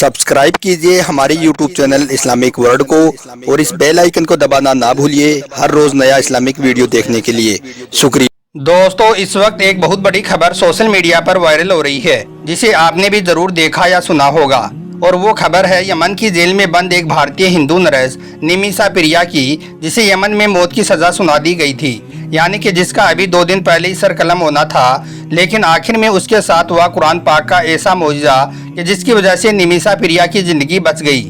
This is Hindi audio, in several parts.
सब्सक्राइब कीजिए हमारे YouTube चैनल इस्लामिक वर्ल्ड को और इस बेल आइकन को दबाना ना भूलिए हर रोज नया इस्लामिक वीडियो देखने के लिए। शुक्रिया। दोस्तों, इस वक्त एक बहुत बड़ी खबर सोशल मीडिया पर वायरल हो रही है जिसे आपने भी जरूर देखा या सुना होगा, और वो खबर है यमन की जेल में बंद एक भारतीय हिंदू नर्स निमिषा प्रिया की, जिसे यमन में मौत की सजा सुना दी गई थी, यानी कि जिसका अभी 2 दिन पहले ही सर कलम होना था। लेकिन आखिर में उसके साथ हुआ कुरान पाक का ऐसा मौजज़ा कि जिसकी वजह से निमिषा प्रिया की जिंदगी बच गई।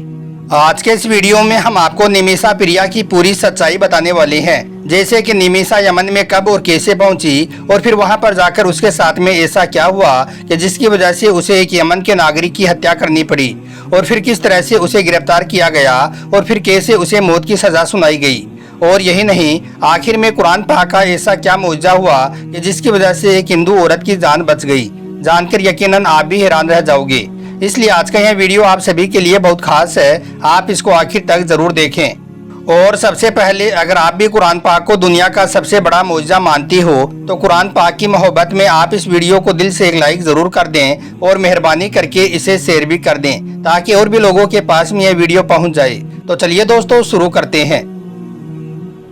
आज के इस वीडियो में हम आपको निमिषा प्रिया की पूरी सच्चाई बताने वाले हैं, जैसे कि निमिषा यमन में कब और कैसे पहुंची, और फिर वहां पर जाकर उसके साथ में ऐसा क्या हुआ कि जिसकी वजह से उसे एक यमन के नागरिक की हत्या करनी पड़ी, और फिर किस तरह से उसे गिरफ्तार किया गया, और फिर कैसे उसे मौत की सजा सुनाई गई। और यही नहीं, आखिर में कुरान पाक का ऐसा क्या मौजज़ा हुआ कि जिसकी वजह से एक हिंदू औरत की जान बच गई। जानकर यकीनन आप भी हैरान रह जाओगे। इसलिए आज का यह वीडियो आप सभी के लिए बहुत खास है, आप इसको आखिर तक जरूर देखें। और सबसे पहले, अगर आप भी कुरान पाक को दुनिया का सबसे बड़ा मौजज़ा मानती हो तो कुरान पाक की मोहब्बत में आप इस वीडियो को दिल से एक लाइक जरूर कर दें, और मेहरबानी करके इसे शेयर भी कर दें ताकि और भी लोगों के पास में यह वीडियो पहुंच जाए। तो चलिए दोस्तों, शुरू करते हैं।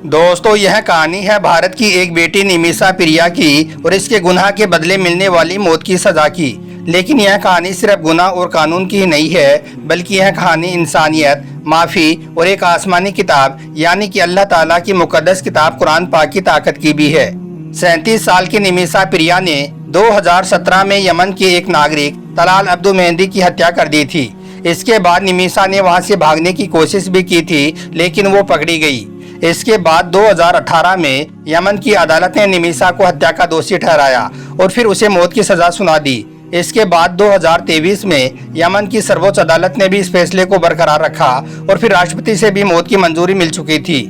दोस्तों, यह कहानी है भारत की एक बेटी निमिषा प्रिया की और इसके गुनाह के बदले मिलने वाली मौत की सजा की। लेकिन यह कहानी सिर्फ गुनाह और कानून की ही नहीं है, बल्कि यह कहानी इंसानियत, माफ़ी और एक आसमानी किताब यानी कि अल्लाह ताला की मुकद्दस किताब कुरान पाक की ताकत की भी है। 37 साल की निमिषा प्रिया ने 2017 में यमन के एक नागरिक तलाल अब्दु मेहंदी की हत्या कर दी थी। इसके बाद निमिषा ने वहां से भागने की कोशिश भी की थी, लेकिन वो पकड़ी गई। इसके बाद 2018 में यमन की अदालत ने निमिषा को हत्या का दोषी ठहराया और फिर उसे मौत की सजा सुना दी। इसके बाद 2023 में यमन की सर्वोच्च अदालत ने भी इस फैसले को बरकरार रखा और फिर राष्ट्रपति से भी मौत की मंजूरी मिल चुकी थी।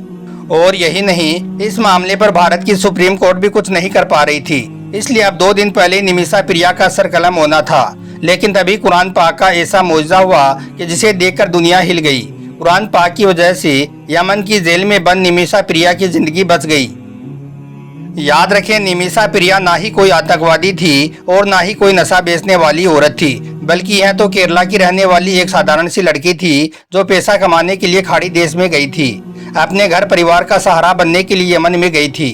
और यही नहीं, इस मामले पर भारत की सुप्रीम कोर्ट भी कुछ नहीं कर पा रही थी। इसलिए अब 2 दिन पहले निमिषा प्रिया का सर कलम होना था, लेकिन तभी कुरान पाक का ऐसा मौजज़ा हुआ कि जिसे देखकर दुनिया हिल गई। कुरान पाक की वजह से यमन की जेल में बंद निमिषा प्रिया की जिंदगी बच गई। याद रखें, निमिषा प्रिया ना ही कोई आतंकवादी थी और ना ही कोई नशा बेचने वाली औरत थी, बल्कि यह तो केरला की रहने वाली एक साधारण सी लड़की थी जो पैसा कमाने के लिए खाड़ी देश में गई थी। अपने घर परिवार का सहारा बनने के लिए यमन में गई थी।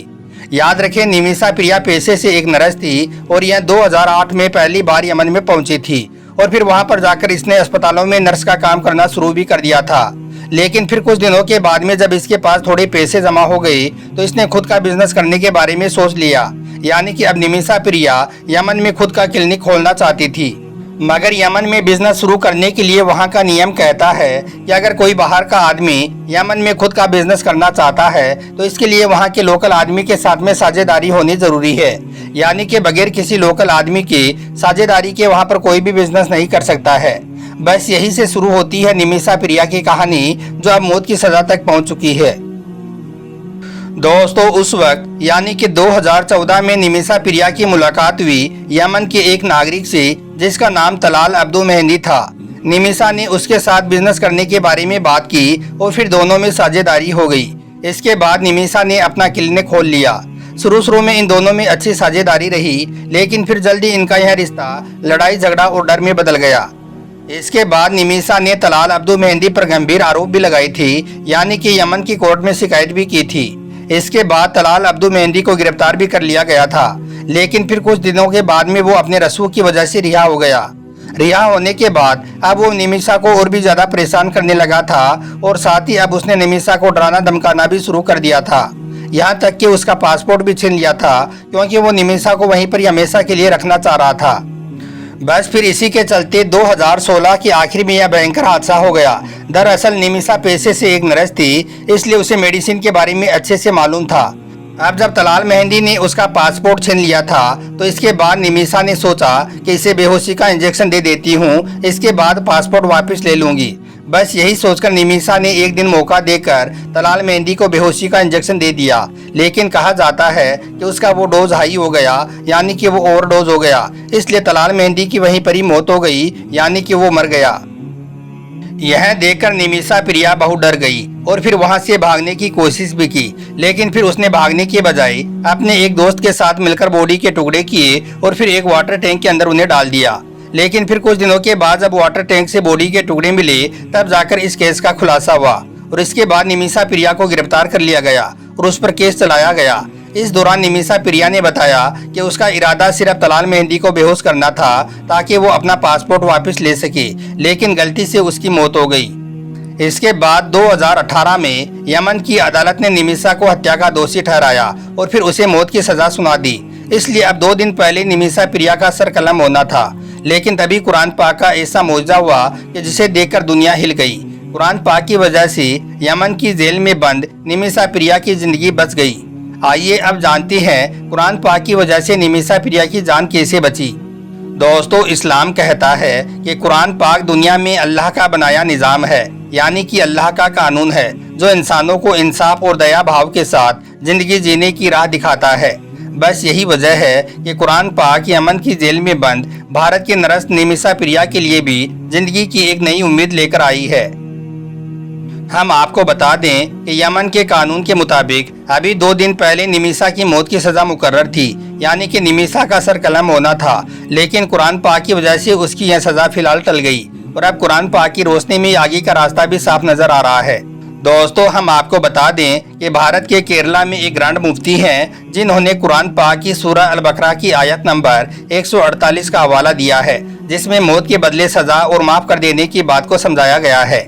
याद रखें, निमिषा प्रिया पेशे से एक नर्स थी और यह 2008 में पहली बार यमन में पहुंची थी, और फिर वहां पर जाकर इसने अस्पतालों में नर्स का काम करना शुरू भी कर दिया था। लेकिन फिर कुछ दिनों के बाद में जब इसके पास थोड़े पैसे जमा हो गए तो इसने खुद का बिजनेस करने के बारे में सोच लिया, यानी कि अब निमिषा प्रिया यमन में खुद का क्लिनिक खोलना चाहती थी। मगर यमन में बिजनेस शुरू करने के लिए वहां का नियम कहता है कि अगर कोई बाहर का आदमी यमन में खुद का बिजनेस करना चाहता है तो इसके लिए वहां के लोकल आदमी के साथ में साझेदारी होनी जरूरी है, यानी कि बगैर किसी लोकल आदमी की साझेदारी के वहां पर कोई भी बिजनेस नहीं कर सकता है। बस यही से शुरू होती है निमिषा प्रिया की कहानी, जो अब मौत की सजा तक पहुंच चुकी है। दोस्तों, उस वक्त यानी कि 2014 में निमिषा प्रिया की मुलाकात हुई यमन के एक नागरिक से जिसका नाम तलाल अब्दु मेहंदी था। निमिषा ने उसके साथ बिजनेस करने के बारे में बात की और फिर दोनों में साझेदारी हो गई। इसके बाद निमिषा ने अपना क्लिनिक खोल लिया। शुरू में इन दोनों में अच्छी साझेदारी रही, लेकिन फिर जल्दी इनका यह रिश्ता लड़ाई झगड़ा और डर में बदल गया। इसके बाद निमिषा ने तलाल अब्दु मेहंदी पर गंभीर आरोप भी लगाई थी, यानी कि यमन की कोर्ट में शिकायत भी की थी। इसके बाद तलाल अब्दु मेहंदी को गिरफ्तार भी कर लिया गया था, लेकिन फिर कुछ दिनों के बाद में वो अपने रसूख की वजह से रिहा हो गया। रिहा होने के बाद अब वो निमिषा को और भी ज्यादा परेशान करने लगा था, और साथ ही अब उसने निमिषा को डराना धमकाना भी शुरू कर दिया था। यहाँ तक कि उसका पासपोर्ट भी छीन लिया था, क्योंकि वो निमिषा को वहीं पर हमेशा के लिए रखना चाह रहा था। बस फिर इसी के चलते 2016 के आखिर में यह भयंकर हादसा हो गया। दरअसल निमिषा पेशे से एक नर्स थी, इसलिए उसे मेडिसिन के बारे में अच्छे से मालूम था। अब जब तलाल मेहंदी ने उसका पासपोर्ट छीन लिया था तो इसके बाद निमिषा ने सोचा कि इसे बेहोशी का इंजेक्शन दे देती हूँ, इसके बाद पासपोर्ट वापस ले लूंगी। बस यही सोचकर निमिषा ने एक दिन मौका देकर तलाल मेहंदी को बेहोशी का इंजेक्शन दे दिया, लेकिन कहा जाता है कि उसका वो डोज हाई हो गया, यानी कि वो ओवरडोज हो गया। इसलिए तलाल मेहंदी की वहीं पर ही मौत हो गई, यानी कि वो मर गया। यह देखकर निमिषा प्रिया बहुत डर गई और फिर वहां से भागने की कोशिश भी की, लेकिन फिर उसने भागने के बजाय अपने एक दोस्त के साथ मिलकर बॉडी के टुकड़े किए और फिर एक वाटर टैंक के अंदर उन्हें डाल दिया। लेकिन फिर कुछ दिनों के बाद जब वाटर टैंक से बॉडी के टुकड़े मिले तब जाकर इस केस का खुलासा हुआ और इसके बाद निमिषा प्रिया को गिरफ्तार कर लिया गया और उस पर केस चलाया गया। इस दौरान निमिषा प्रिया ने बताया कि उसका इरादा सिर्फ तलाल मेहंदी को बेहोश करना था ताकि वो अपना पासपोर्ट वापस ले सके, लेकिन गलती से उसकी मौत हो गई। इसके बाद 2018 में यमन की अदालत ने निमिषा को हत्या का दोषी ठहराया और फिर उसे मौत की सजा सुना दी। इसलिए अब 2 दिन पहले निमिषा प्रिया का सर कलम होना था, लेकिन तभी कुरान पाक का ऐसा मौजज़ा हुआ कि जिसे देखकर दुनिया हिल गई। कुरान पाक की वजह से यमन की जेल में बंद निमिषा प्रिया की जिंदगी बच गई। आइए अब जानते हैं कुरान पाक की वजह से निमिषा प्रिया की जान कैसे बची। दोस्तों, इस्लाम कहता है कि कुरान पाक दुनिया में अल्लाह का बनाया निज़ाम है, यानी कि अल्लाह का कानून है जो इंसानों को इंसाफ और दया भाव के साथ जिंदगी जीने की राह दिखाता है। बस यही वजह है कि कुरान पाक यमन की जेल में बंद भारत के नर्स निमिषा प्रिया के लिए भी जिंदगी की एक नई उम्मीद लेकर आई है। हम आपको बता दें कि यमन के कानून के मुताबिक अभी 2 दिन पहले निमिषा की मौत की सजा मुकर्रर थी, यानी कि निमिषा का सर कलम होना था, लेकिन कुरान पाक की वजह से उसकी यह सजा फिलहाल टल गई और अब कुरान पाक की रोशनी में आगे का रास्ता भी साफ नजर आ रहा है। दोस्तों, हम आपको बता दें कि भारत के केरला में एक ग्रांड मुफ्ती हैं जिन्होंने कुरान पाक की सूरह अल बकरा की आयत नंबर 148 का हवाला दिया है, जिसमें मौत के बदले सजा और माफ कर देने की बात को समझाया गया है।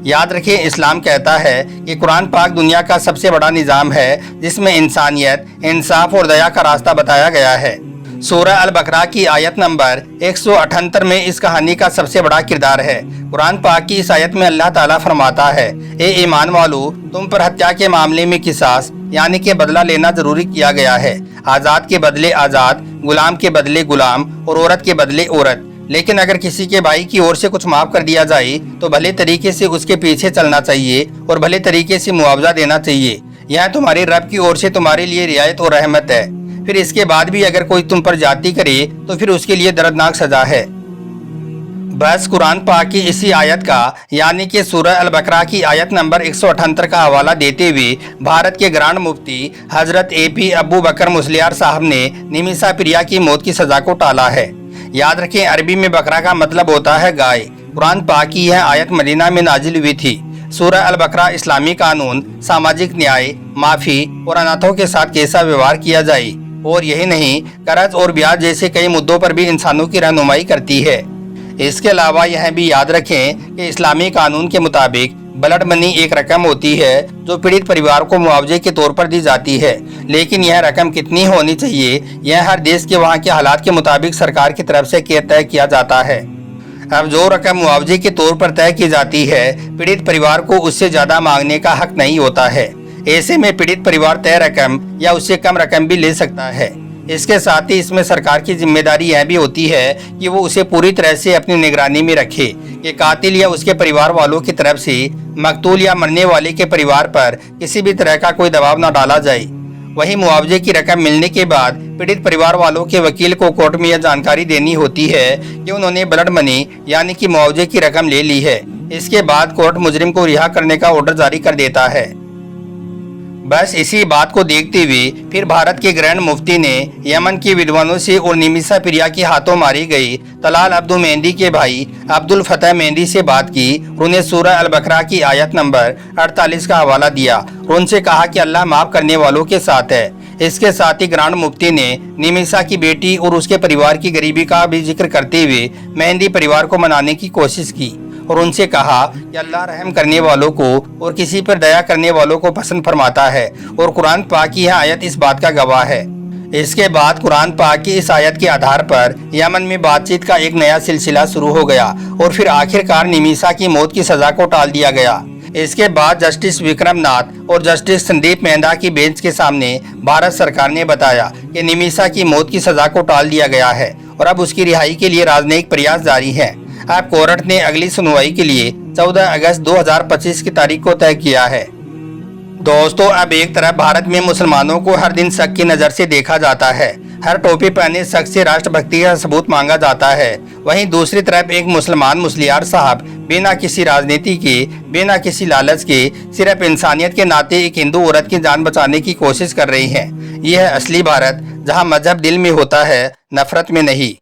याद रखें, इस्लाम कहता है कि कुरान पाक दुनिया का सबसे बड़ा निज़ाम है जिसमें इंसानियत, इंसाफ और दया का रास्ता बताया गया है। सूरह अल बकरा की आयत नंबर 178 में इस कहानी का सबसे बड़ा किरदार है। कुरान पाक की इस आयत में अल्लाह ताला फरमाता है, ए ईमान वालों, तुम पर हत्या के मामले में किसास यानी कि बदला लेना जरूरी किया गया है। आज़ाद के बदले आज़ाद, गुलाम के बदले गुलाम और औरत के बदले औरत। लेकिन अगर किसी के भाई की ओर से कुछ माफ कर दिया जाए तो भले तरीके से उसके पीछे चलना चाहिए और भले तरीके से मुआवजा देना चाहिए। यह तुम्हारे रब की ओर से तुम्हारे लिए रियायत और रहमत है। फिर इसके बाद भी अगर कोई तुम पर जाती करे तो फिर उसके लिए दर्दनाक सजा है। बस कुरान पाक की इसी आयत का यानी कि सूरह अल बकरा की आयत नंबर 178 का हवाला देते हुए भारत के ग्रांड मुफ्ती हजरत AP अबू बकर मुसलियार साहब ने निमिषा प्रिया की मौत की सजा को टाला है। याद रखें, अरबी में बकरा का मतलब होता है गाय। कुरान पाक की यह आयत मदीना में नाजिल हुई थी। सूरह अल बकरा इस्लामी कानून, सामाजिक न्याय, माफी और अनाथों के साथ कैसा व्यवहार किया जाए और यही नहीं, कर्ज और ब्याज जैसे कई मुद्दों पर भी इंसानों की रहनुमाई करती है। इसके अलावा यह भी याद रखें कि इस्लामी कानून के मुताबिक ब्लड मनी एक रकम होती है जो पीड़ित परिवार को मुआवजे के तौर पर दी जाती है, लेकिन यह रकम कितनी होनी चाहिए यह हर देश के वहाँ के हालात के मुताबिक सरकार की तरफ से तय किया जाता है। अब जो रकम मुआवजे के तौर पर तय की जाती है, पीड़ित परिवार को उससे ज्यादा मांगने का हक नहीं होता है। ऐसे में पीड़ित परिवार तय रकम या उससे कम रकम भी ले सकता है। इसके साथ ही इसमें सरकार की जिम्मेदारी यह भी होती है कि वो उसे पूरी तरह से अपनी निगरानी में रखे कि कातिल या उसके परिवार वालों की तरफ से मकतूल या मरने वाले के परिवार पर किसी भी तरह का कोई दबाव न डाला जाए। वहीं मुआवजे की रकम मिलने के बाद पीड़ित परिवार वालों के वकील को कोर्ट में यह जानकारी देनी होती है कि उन्होंने ब्लड मनी यानी कि मुआवजे की रकम ले ली है। इसके बाद कोर्ट मुजरिम को रिहा करने का ऑर्डर जारी कर देता है। बस इसी बात को देखते हुए फिर भारत के ग्रैंड मुफ्ती ने यमन की विद्वानों से और निमिषा प्रिया के हाथों मारी गई तलाल अब्दुल मेहंदी के भाई अब्दुल फतेह मेहंदी से बात की और उन्हें सूरह अल बकरा की आयत नंबर 48 का हवाला दिया और उनसे कहा कि अल्लाह माफ करने वालों के साथ है। इसके साथ ही ग्रांड मुफ्ती ने निमिषा की बेटी और उसके परिवार की गरीबी का भी जिक्र करते हुए मेहंदी परिवार को मनाने की कोशिश की और उनसे कहा कि अल्लाह रहम करने वालों को और किसी पर दया करने वालों को पसंद फरमाता है और कुरान पाक की यह आयत इस बात का गवाह है। इसके बाद कुरान पाक की इस आयत के आधार पर यमन में बातचीत का एक नया सिलसिला शुरू हो गया और फिर आखिरकार निमिषा की मौत की सजा को टाल दिया गया। इसके बाद जस्टिस विक्रम नाथ और जस्टिस संदीप मेहंदा की बेंच के सामने भारत सरकार ने बताया कि निमिषा की मौत की सजा को टाल दिया गया है और अब उसकी रिहाई के लिए राजनयिक प्रयास जारी है। अब कोर्ट ने अगली सुनवाई के लिए 14 अगस्त 2025 की तारीख को तय किया है। दोस्तों, अब एक तरफ भारत में मुसलमानों को हर दिन शक की नज़र से देखा जाता है, हर टोपी पहने शख्स से राष्ट्रभक्ति का सबूत मांगा जाता है। वहीं दूसरी तरफ एक मुसलमान मुसलियार साहब बिना किसी राजनीति के, बिना किसी लालच के, सिर्फ इंसानियत के नाते एक हिंदू औरत की जान बचाने की कोशिश कर रही हैं। यह है असली भारत, जहां मजहब दिल में होता है, नफरत में नहीं।